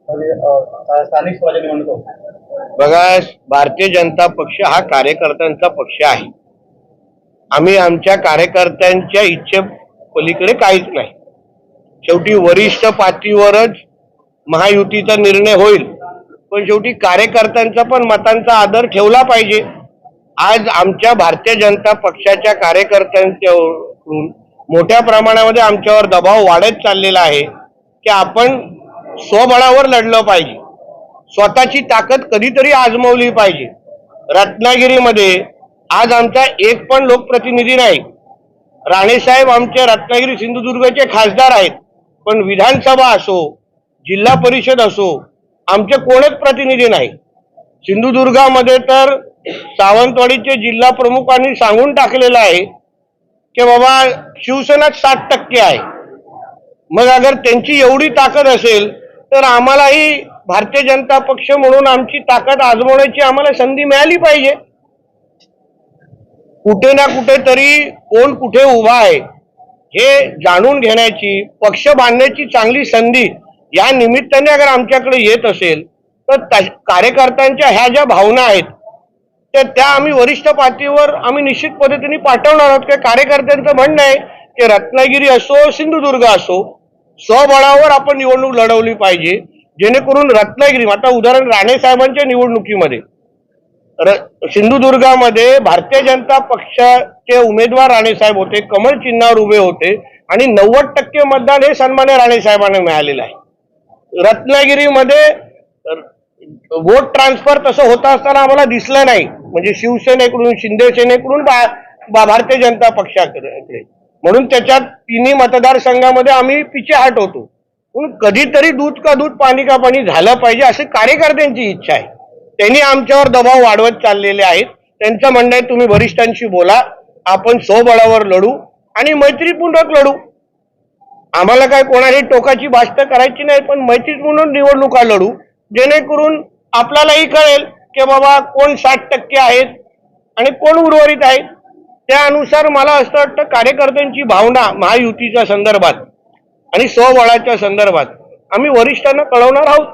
स्थानिक स्वराज्य निवडणूक बघा, भारतीय जनता पक्ष हा कार्यकर्त्यांचा पक्ष आहे. आम्ही आमच्या कार्यकर्त्यांच्या इच्छे पलीकडे काहीच नाही. शेवटी वरिष्ठ पातळीवरच महायुतीचा निर्णय होईल, पण शेवटी कार्यकर्त्यांचा पण मतांचा आदर ठेवला पाहिजे. आज आमच्या भारतीय जनता पक्षाच्या कार्यकर्त्यांच्यावरून मोठ्या प्रमाणामध्ये आमच्यावर दबाव वाढत चाललेला आहे की आपण स्वबळावर लढलं पाहिजे, स्वतःची ताकद कधीतरी आजमावली पाहिजे. रत्नागिरीमध्ये आज आमचा एक पण लोकप्रतिनिधी नाही. राणेसाहेब आमचे रत्नागिरी सिंधुदुर्गचे खासदार आहेत, पण विधानसभा असो, जिल्हा परिषद असो, आमचे कोणच प्रतिनिधी नाही. सिंधुदुर्गामध्ये तर सावंतवाडीचे जिल्हा प्रमुखांनी सांगून टाकलेलं आहे की बाबा शिवसेना 60% आहे. मग अगर त्यांची एवढी ताकद असेल तर आम्हालाही भारतीय जनता पक्ष म्हणून आमची ताकद आजमावण्याची आम्हाला संधी मिळाली पाहिजे. कुठे ना कुठेतरी कोण कुठे उभा आहे हे जाणून घेण्याची, पक्ष बांधण्याची चांगली संधी या निमित्ताने अगर आमच्याकडे येत असेल तर कार्यकर्त्यांच्या ह्या ज्या भावना आहेत तर त्या आम्ही वरिष्ठ पातळीवर आम्ही निश्चित पद्धतीने पाठवणार आहोत. कार्यकर्त्यांचं म्हणणं आहे की रत्नागिरी असो, सिंधुदुर्ग असो, स्वबळावर आपण निवडणूक लढवली पाहिजे, जेणेकरून रत्नागिरी, आता उदाहरण राणे साहेबांच्या निवडणुकीमध्ये सिंधुदुर्गामध्ये भारतीय जनता पक्षाचे उमेदवार राणे साहेब होते, कमळ चिन्हावर उभे होते आणि 90% मतदान हे सन्मान्य राणे साहेबांना मिळालेलं आहे. रत्नागिरीमध्ये वोट ट्रान्सफर तसं होत असताना आम्हाला दिसलं नाही, म्हणजे शिवसेनेकडून, शिंदे सेनेकडून भारतीय जनता पक्षाकडे. म्हणून त्याच्यात तिन्ही मतदारसंघामध्ये आम्ही पिछेहाट होतो. म्हणून कधीतरी दूध का दूध पाणी का पाणी झालं पाहिजे अशी कार्यकर्त्यांची इच्छा आहे. त्यांनी आमच्यावर दबाव वाढवत चाललेले आहेत. त्यांचं म्हणणं आहे तुम्ही वरिष्ठांशी बोला, आपण स्वबळावर लढू आणि मैत्रीपूर्ण लढू. आम्हाला काय कोणाही टोकाची भाषण करायची नाही, पण मैत्रीपूर्ण निवडणुका लढू, जेणेकरून आपल्यालाही कळेल की बाबा कोण 60% आहेत आणि कोण उर्वरित आहेत. त्यानुसार मला असं वाटतं कार्यकर्त्यांची भावना महायुतीच्या संदर्भात आणि स्वबळाच्या संदर्भात आम्ही वरिष्ठांना कळवणार आहोत.